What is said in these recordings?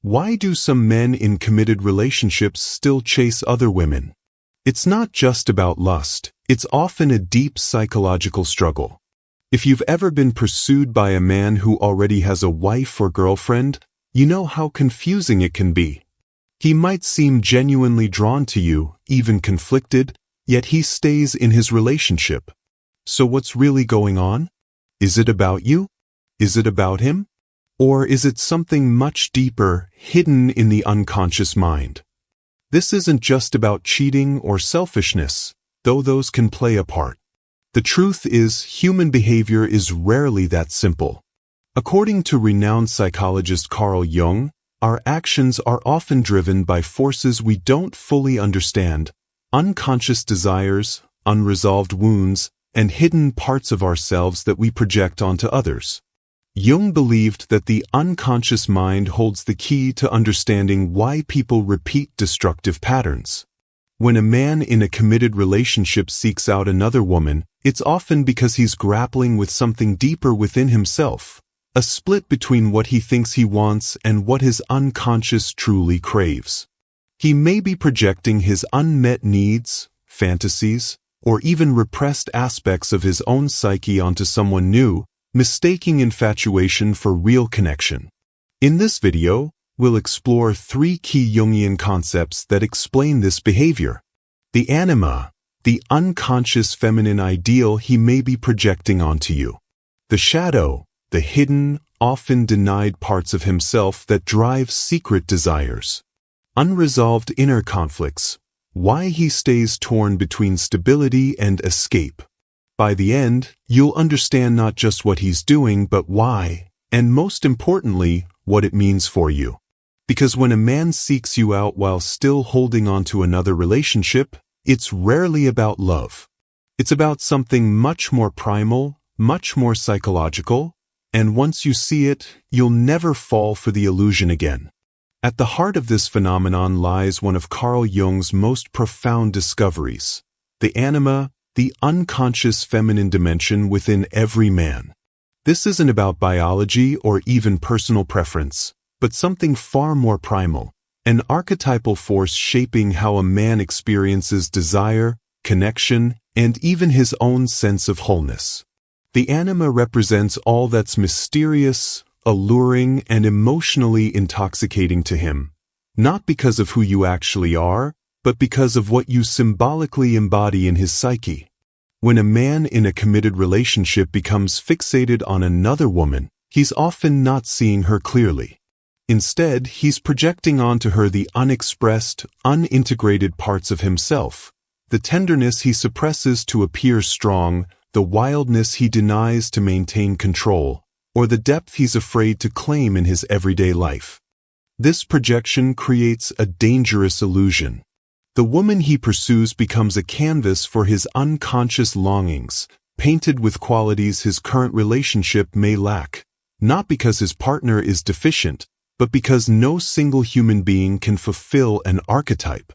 Why do some men in committed relationships still chase other women? It's not just about lust, it's often a deep psychological struggle. If you've ever been pursued by a man who already has a wife or girlfriend, you know how confusing it can be. He might seem genuinely drawn to you, even conflicted, yet he stays in his relationship. So what's really going on? Is it about you? Is it about him? Or is it something much deeper, hidden in the unconscious mind? This isn't just about cheating or selfishness, though those can play a part. The truth is, human behavior is rarely that simple. According to renowned psychologist Carl Jung, our actions are often driven by forces we don't fully understand, unconscious desires, unresolved wounds, and hidden parts of ourselves that we project onto others. Jung believed that the unconscious mind holds the key to understanding why people repeat destructive patterns. When a man in a committed relationship seeks out another woman, it's often because he's grappling with something deeper within himself, a split between what he thinks he wants and what his unconscious truly craves. He may be projecting his unmet needs, fantasies, or even repressed aspects of his own psyche onto someone new, mistaking infatuation for real connection. In this video, we'll explore 3 key Jungian concepts that explain this behavior. The anima, the unconscious feminine ideal he may be projecting onto you. The shadow, the hidden, often denied parts of himself that drive secret desires. Unresolved inner conflicts, why he stays torn between stability and escape. By the end, you'll understand not just what he's doing, but why, and most importantly, what it means for you. Because when a man seeks you out while still holding on to another relationship, it's rarely about love. It's about something much more primal, much more psychological, and once you see it, you'll never fall for the illusion again. At the heart of this phenomenon lies one of Carl Jung's most profound discoveries, the anima, the unconscious feminine dimension within every man. This isn't about biology or even personal preference, but something far more primal, an archetypal force shaping how a man experiences desire, connection, and even his own sense of wholeness. The anima represents all that's mysterious, alluring, and emotionally intoxicating to him, not because of who you actually are, but because of what you symbolically embody in his psyche. When a man in a committed relationship becomes fixated on another woman, he's often not seeing her clearly. Instead, he's projecting onto her the unexpressed, unintegrated parts of himself, the tenderness he suppresses to appear strong, the wildness he denies to maintain control, or the depth he's afraid to claim in his everyday life. This projection creates a dangerous illusion. The woman he pursues becomes a canvas for his unconscious longings, painted with qualities his current relationship may lack, not because his partner is deficient, but because no single human being can fulfill an archetype.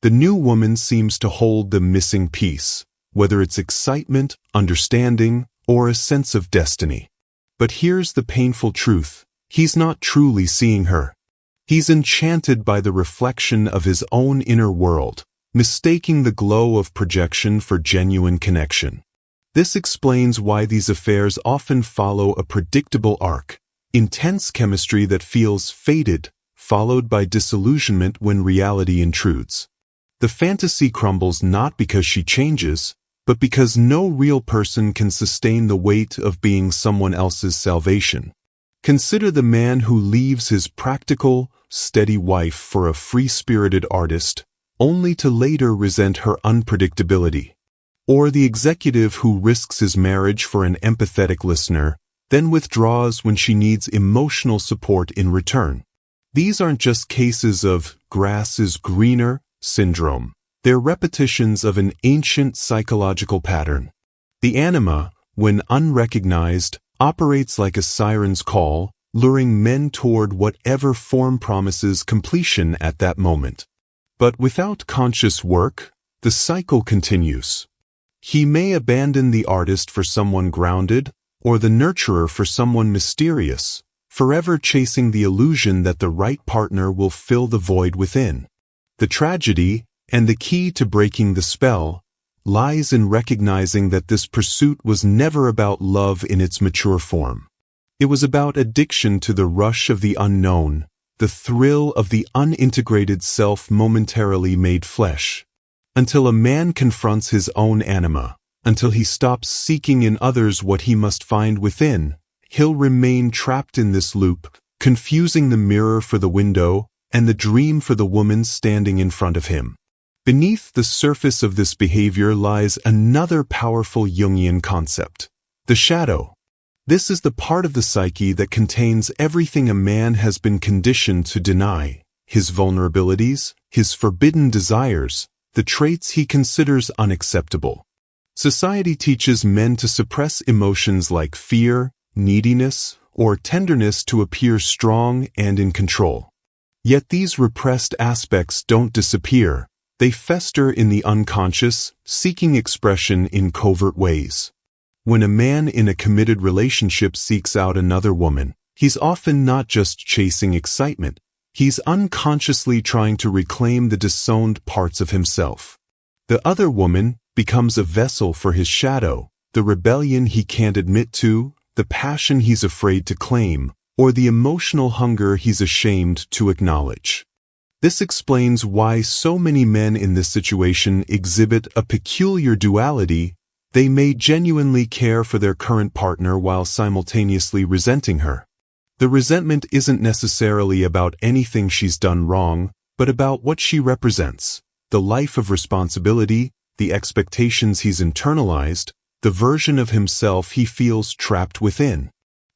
The new woman seems to hold the missing piece, whether it's excitement, understanding, or a sense of destiny. But here's the painful truth: he's not truly seeing her. He's enchanted by the reflection of his own inner world, mistaking the glow of projection for genuine connection. This explains why these affairs often follow a predictable arc: intense chemistry that feels fated, followed by disillusionment when reality intrudes. The fantasy crumbles not because she changes, but because no real person can sustain the weight of being someone else's salvation. Consider the man who leaves his practical, steady wife for a free-spirited artist, only to later resent her unpredictability. Or the executive who risks his marriage for an empathetic listener, then withdraws when she needs emotional support in return. These aren't just cases of grass is greener syndrome. They're repetitions of an ancient psychological pattern. The anima, when unrecognized, operates like a siren's call, luring men toward whatever form promises completion at that moment. But without conscious work, the cycle continues. He may abandon the artist for someone grounded, or the nurturer for someone mysterious, forever chasing the illusion that the right partner will fill the void within. The tragedy, and the key to breaking the spell, lies in recognizing that this pursuit was never about love in its mature form. It was about addiction to the rush of the unknown, the thrill of the unintegrated self momentarily made flesh. Until a man confronts his own anima, until he stops seeking in others what he must find within, he'll remain trapped in this loop, confusing the mirror for the window and the dream for the woman standing in front of him. Beneath the surface of this behavior lies another powerful Jungian concept: the shadow. This is the part of the psyche that contains everything a man has been conditioned to deny: his vulnerabilities, his forbidden desires, the traits he considers unacceptable. Society teaches men to suppress emotions like fear, neediness, or tenderness to appear strong and in control. Yet these repressed aspects don't disappear. They fester in the unconscious, seeking expression in covert ways. When a man in a committed relationship seeks out another woman, he's often not just chasing excitement, he's unconsciously trying to reclaim the disowned parts of himself. The other woman becomes a vessel for his shadow, the rebellion he can't admit to, the passion he's afraid to claim, or the emotional hunger he's ashamed to acknowledge. This explains why so many men in this situation exhibit a peculiar duality. They may genuinely care for their current partner while simultaneously resenting her. The resentment isn't necessarily about anything she's done wrong, but about what she represents: the life of responsibility, the expectations he's internalized, the version of himself he feels trapped within.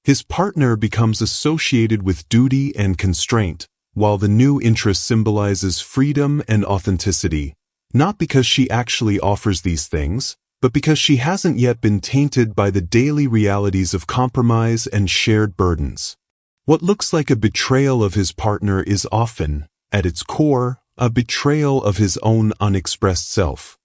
His partner becomes associated with duty and constraint, while the new interest symbolizes freedom and authenticity, not because she actually offers these things, but because she hasn't yet been tainted by the daily realities of compromise and shared burdens. What looks like a betrayal of his partner is often, at its core, a betrayal of his own unexpressed self.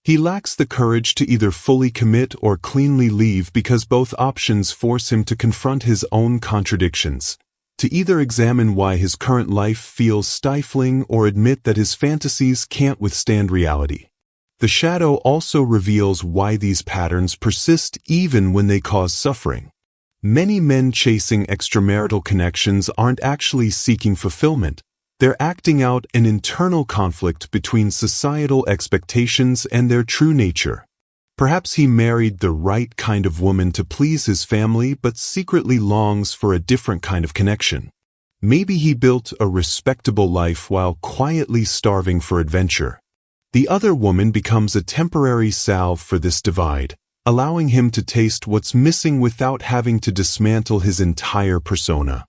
He lacks the courage to either fully commit or cleanly leave because both options force him to confront his own contradictions, to either examine why his current life feels stifling or admit that his fantasies can't withstand reality. The shadow also reveals why these patterns persist even when they cause suffering. Many men chasing extramarital connections aren't actually seeking fulfillment. They're acting out an internal conflict between societal expectations and their true nature. Perhaps he married the right kind of woman to please his family but secretly longs for a different kind of connection. Maybe he built a respectable life while quietly starving for adventure. The other woman becomes a temporary salve for this divide, allowing him to taste what's missing without having to dismantle his entire persona.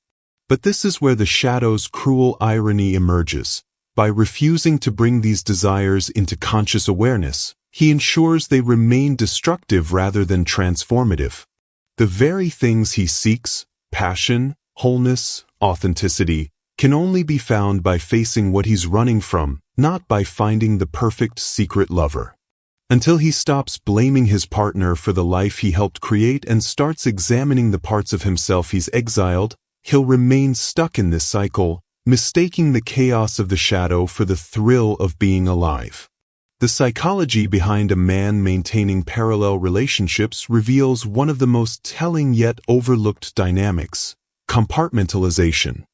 But this is where the shadow's cruel irony emerges. By refusing to bring these desires into conscious awareness, he ensures they remain destructive rather than transformative. The very things he seeks, passion, wholeness, authenticity, can only be found by facing what he's running from, not by finding the perfect secret lover. Until he stops blaming his partner for the life he helped create and starts examining the parts of himself he's exiled, he'll remain stuck in this cycle, mistaking the chaos of the shadow for the thrill of being alive. The psychology behind a man maintaining parallel relationships reveals one of the most telling yet overlooked dynamics: compartmentalization.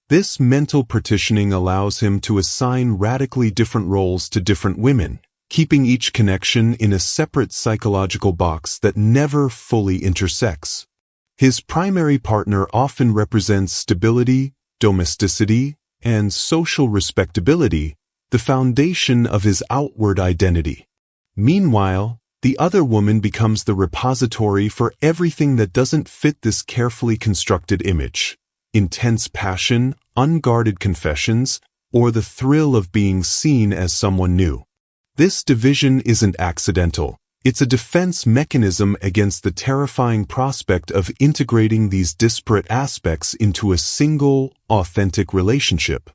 This mental partitioning allows him to assign radically different roles to different women, keeping each connection in a separate psychological box that never fully intersects. His primary partner often represents stability, domesticity, and social respectability, the foundation of his outward identity. Meanwhile, the other woman becomes the repository for everything that doesn't fit this carefully constructed image: intense passion, unguarded confessions, or the thrill of being seen as someone new. This division isn't accidental. It's a defense mechanism against the terrifying prospect of integrating these disparate aspects into a single, authentic relationship.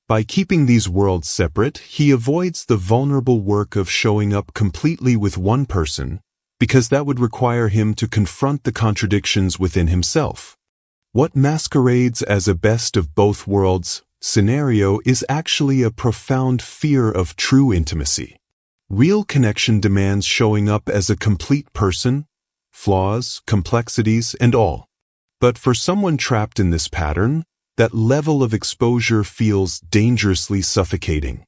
By keeping these worlds separate, he avoids the vulnerable work of showing up completely with one person, because that would require him to confront the contradictions within himself. What masquerades as a best of both worlds scenario is actually a profound fear of true intimacy. Real connection demands showing up as a complete person, flaws, complexities, and all. But for someone trapped in this pattern, that level of exposure feels dangerously suffocating.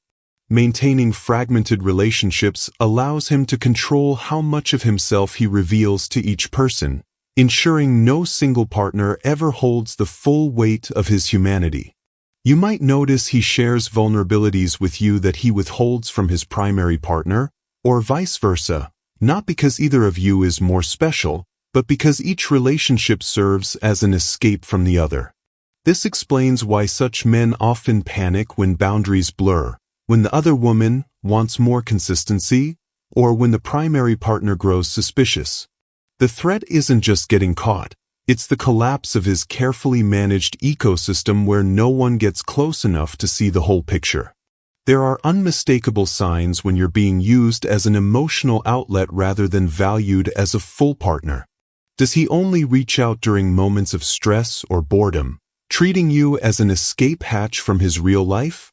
Maintaining fragmented relationships allows him to control how much of himself he reveals to each person, ensuring no single partner ever holds the full weight of his humanity. You might notice he shares vulnerabilities with you that he withholds from his primary partner, or vice versa, not because either of you is more special, but because each relationship serves as an escape from the other. This explains why such men often panic when boundaries blur, when the other woman wants more consistency, or when the primary partner grows suspicious. The threat isn't just getting caught. It's the collapse of his carefully managed ecosystem where no one gets close enough to see the whole picture. There are unmistakable signs when you're being used as an emotional outlet rather than valued as a full partner. Does he only reach out during moments of stress or boredom, treating you as an escape hatch from his real life?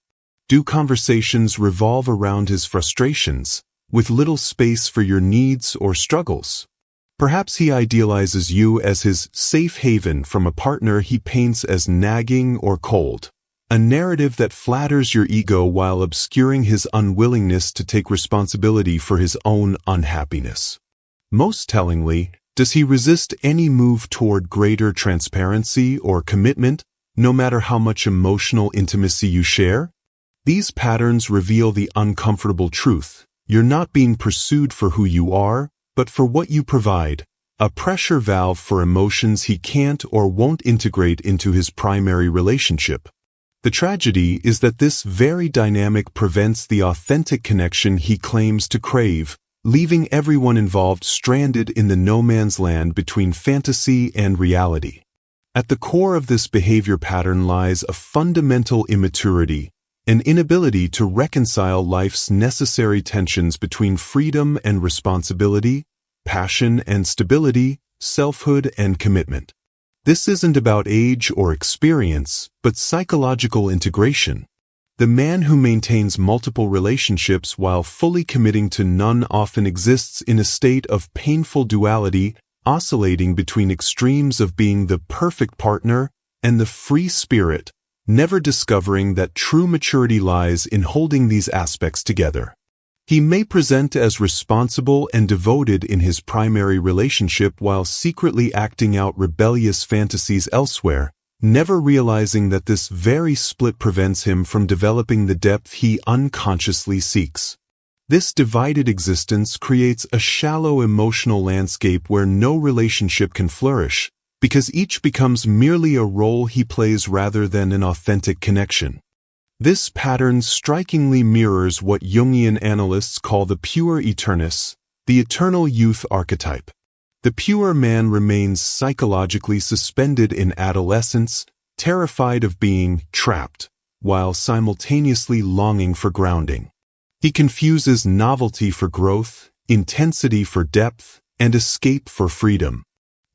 Do conversations revolve around his frustrations, with little space for your needs or struggles? Perhaps he idealizes you as his safe haven from a partner he paints as nagging or cold, a narrative that flatters your ego while obscuring his unwillingness to take responsibility for his own unhappiness. Most tellingly, does he resist any move toward greater transparency or commitment, no matter how much emotional intimacy you share? These patterns reveal the uncomfortable truth. You're not being pursued for who you are, but for what you provide, a pressure valve for emotions he can't or won't integrate into his primary relationship. The tragedy is that this very dynamic prevents the authentic connection he claims to crave, leaving everyone involved stranded in the no man's land between fantasy and reality. At the core of this behavior pattern lies a fundamental immaturity, an inability to reconcile life's necessary tensions between freedom and responsibility, passion and stability, selfhood and commitment. This isn't about age or experience, but psychological integration. The man who maintains multiple relationships while fully committing to none often exists in a state of painful duality, oscillating between extremes of being the perfect partner and the free spirit, never discovering that true maturity lies in holding these aspects together. He may present as responsible and devoted in his primary relationship while secretly acting out rebellious fantasies elsewhere, never realizing that this very split prevents him from developing the depth he unconsciously seeks. This divided existence creates a shallow emotional landscape where no relationship can flourish, because each becomes merely a role he plays rather than an authentic connection. This pattern strikingly mirrors what Jungian analysts call the pure eternus, the eternal youth archetype. The pure man remains psychologically suspended in adolescence, terrified of being trapped, while simultaneously longing for grounding. He confuses novelty for growth, intensity for depth, and escape for freedom.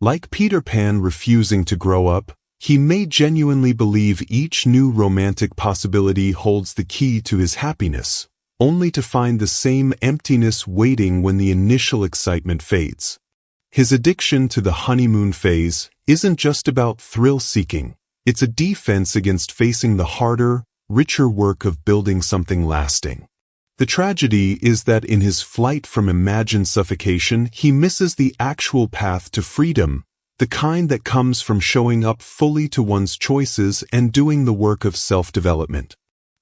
Like Peter Pan refusing to grow up, he may genuinely believe each new romantic possibility holds the key to his happiness, only to find the same emptiness waiting when the initial excitement fades. His addiction to the honeymoon phase isn't just about thrill-seeking. It's a defense against facing the harder, richer work of building something lasting. The tragedy is that in his flight from imagined suffocation, he misses the actual path to freedom, the kind that comes from showing up fully to one's choices and doing the work of self-development.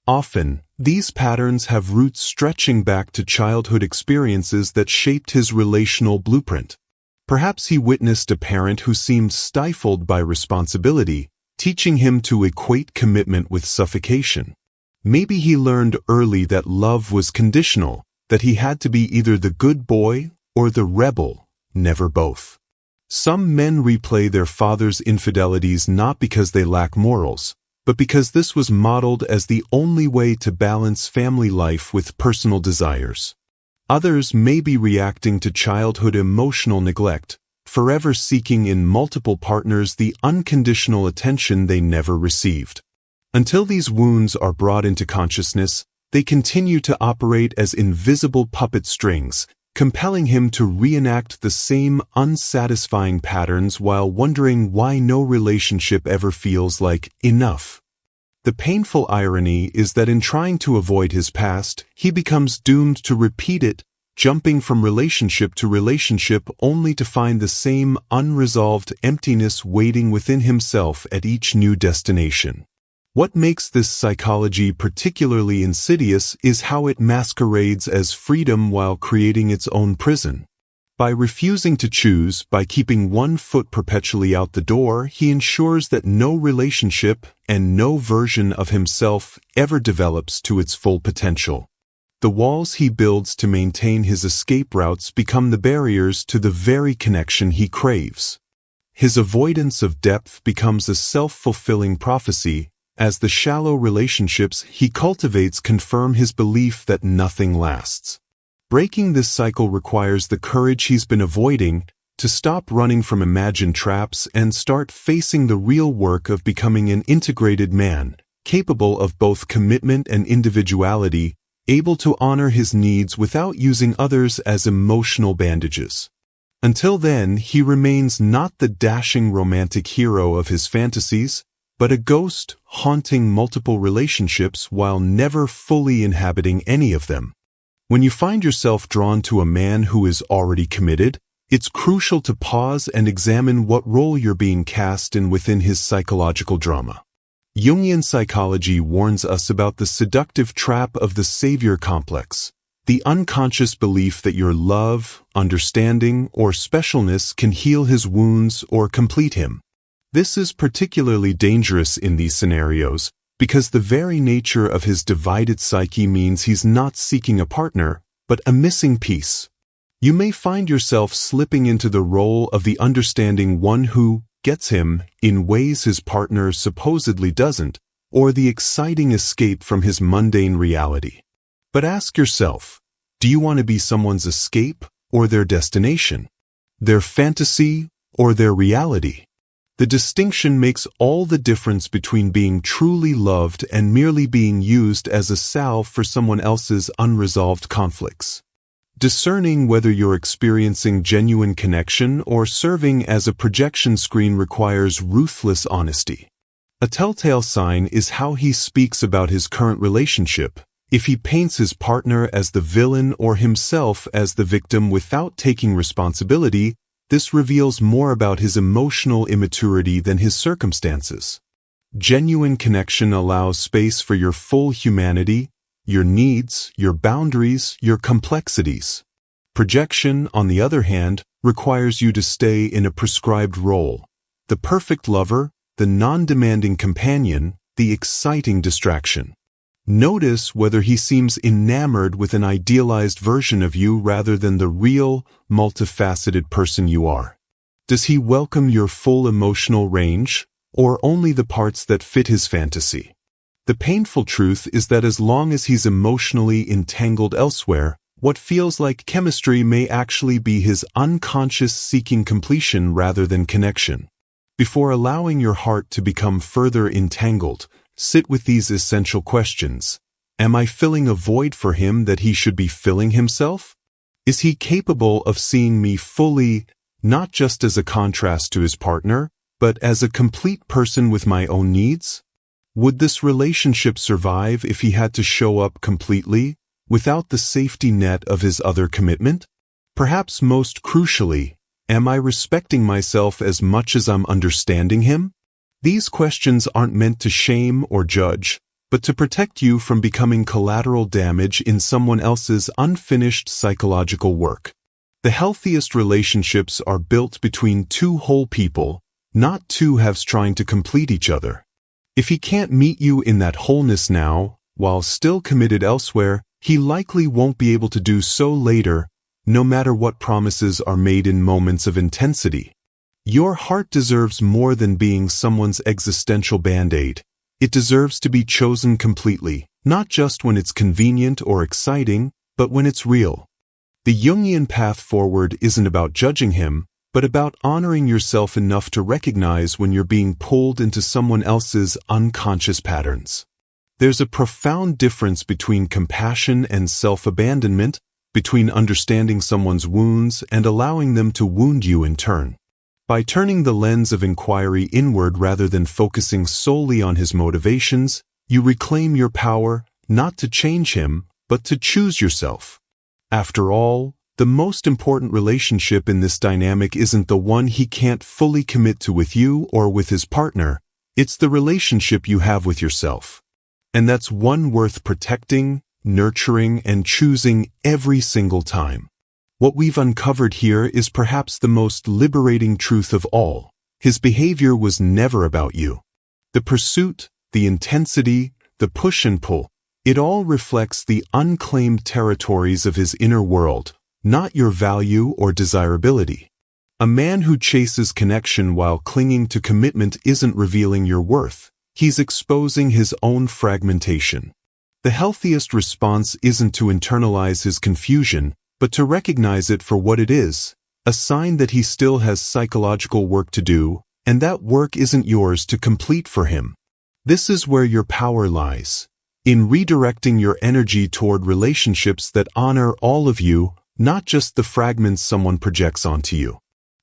Often, these patterns have roots stretching back to childhood experiences that shaped his relational blueprint. Perhaps he witnessed a parent who seemed stifled by responsibility, teaching him to equate commitment with suffocation. Maybe he learned early that love was conditional, that he had to be either the good boy or the rebel, never both. Some men replay their father's infidelities not because they lack morals, but because this was modeled as the only way to balance family life with personal desires. Others may be reacting to childhood emotional neglect, forever seeking in multiple partners the unconditional attention they never received. Until these wounds are brought into consciousness, they continue to operate as invisible puppet strings, compelling him to reenact the same unsatisfying patterns while wondering why no relationship ever feels like enough. The painful irony is that in trying to avoid his past, he becomes doomed to repeat it, jumping from relationship to relationship only to find the same unresolved emptiness waiting within himself at each new destination. What makes this psychology particularly insidious is how it masquerades as freedom while creating its own prison. By refusing to choose, by keeping one foot perpetually out the door, he ensures that no relationship and no version of himself ever develops to its full potential. The walls he builds to maintain his escape routes become the barriers to the very connection he craves. His avoidance of depth becomes a self-fulfilling prophecy, as the shallow relationships he cultivates confirm his belief that nothing lasts. Breaking this cycle requires the courage he's been avoiding, to stop running from imagined traps and start facing the real work of becoming an integrated man, capable of both commitment and individuality, able to honor his needs without using others as emotional bandages. Until then, he remains not the dashing romantic hero of his fantasies, but a ghost haunting multiple relationships while never fully inhabiting any of them. When you find yourself drawn to a man who is already committed, it's crucial to pause and examine what role you're being cast in within his psychological drama. Jungian psychology warns us about the seductive trap of the savior complex, the unconscious belief that your love, understanding, or specialness can heal his wounds or complete him. This is particularly dangerous in these scenarios because the very nature of his divided psyche means he's not seeking a partner, but a missing piece. You may find yourself slipping into the role of the understanding one who gets him in ways his partner supposedly doesn't, or the exciting escape from his mundane reality. But ask yourself, do you want to be someone's escape or their destination? Their fantasy or their reality? The distinction makes all the difference between being truly loved and merely being used as a salve for someone else's unresolved conflicts. Discerning whether you're experiencing genuine connection or serving as a projection screen requires ruthless honesty. A telltale sign is how he speaks about his current relationship. If he paints his partner as the villain or himself as the victim without taking responsibility, this reveals more about his emotional immaturity than his circumstances. Genuine connection allows space for your full humanity, your needs, your boundaries, your complexities. Projection, on the other hand, requires you to stay in a prescribed role. The perfect lover, the non-demanding companion, the exciting distraction. Notice whether he seems enamored with an idealized version of you rather than the real, multifaceted person you are. Does he welcome your full emotional range, or only the parts that fit his fantasy? The painful truth is that as long as he's emotionally entangled elsewhere, what feels like chemistry may actually be his unconscious seeking completion rather than connection. Before allowing your heart to become further entangled, sit with these essential questions. Am I filling a void for him that he should be filling himself? Is he capable of seeing me fully, not just as a contrast to his partner, but as a complete person with my own needs? Would this relationship survive if he had to show up completely, without the safety net of his other commitment? Perhaps most crucially, am I respecting myself as much as I'm understanding him? These questions aren't meant to shame or judge, but to protect you from becoming collateral damage in someone else's unfinished psychological work. The healthiest relationships are built between two whole people, not two halves trying to complete each other. If he can't meet you in that wholeness now, while still committed elsewhere, he likely won't be able to do so later, no matter what promises are made in moments of intensity. Your heart deserves more than being someone's existential band-aid. It deserves to be chosen completely, not just when it's convenient or exciting, but when it's real. The Jungian path forward isn't about judging him, but about honoring yourself enough to recognize when you're being pulled into someone else's unconscious patterns. There's a profound difference between compassion and self-abandonment, between understanding someone's wounds and allowing them to wound you in turn. By turning the lens of inquiry inward rather than focusing solely on his motivations, you reclaim your power, not to change him, but to choose yourself. After all, the most important relationship in this dynamic isn't the one he can't fully commit to with you or with his partner, it's the relationship you have with yourself. And that's one worth protecting, nurturing, and choosing every single time. What we've uncovered here is perhaps the most liberating truth of all. His behavior was never about you. The pursuit, the intensity, the push and pull, it all reflects the unclaimed territories of his inner world, not your value or desirability. A man who chases connection while clinging to commitment isn't revealing your worth. He's exposing his own fragmentation. The healthiest response isn't to internalize his confusion, but to recognize it for what it is, a sign that he still has psychological work to do, and that work isn't yours to complete for him. This is where your power lies, in redirecting your energy toward relationships that honor all of you, not just the fragments someone projects onto you.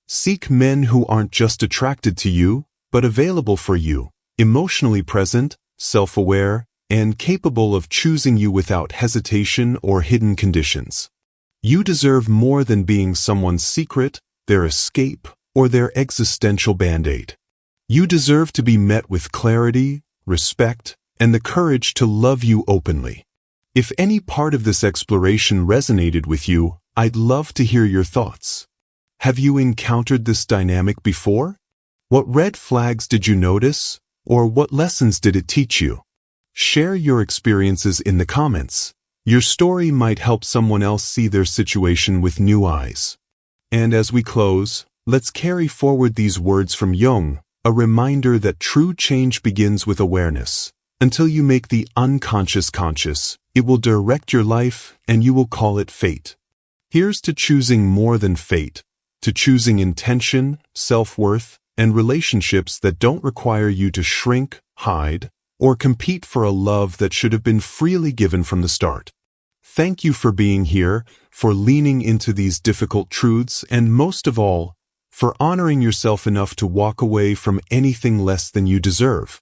Seek men who aren't just attracted to you, but available for you, emotionally present, self-aware, and capable of choosing you without hesitation or hidden conditions. You deserve more than being someone's secret, their escape, or their existential band-aid. You deserve to be met with clarity, respect, and the courage to love you openly. If any part of this exploration resonated with you, I'd love to hear your thoughts. Have you encountered this dynamic before? What red flags did you notice, or what lessons did it teach you? Share your experiences in the comments. Your story might help someone else see their situation with new eyes. And as we close, let's carry forward these words from Jung, a reminder that true change begins with awareness. Until you make the unconscious conscious, it will direct your life and you will call it fate. Here's to choosing more than fate, to choosing intention, self-worth, and relationships that don't require you to shrink, hide, or compete for a love that should have been freely given from the start. Thank you for being here, for leaning into these difficult truths, and most of all, for honoring yourself enough to walk away from anything less than you deserve.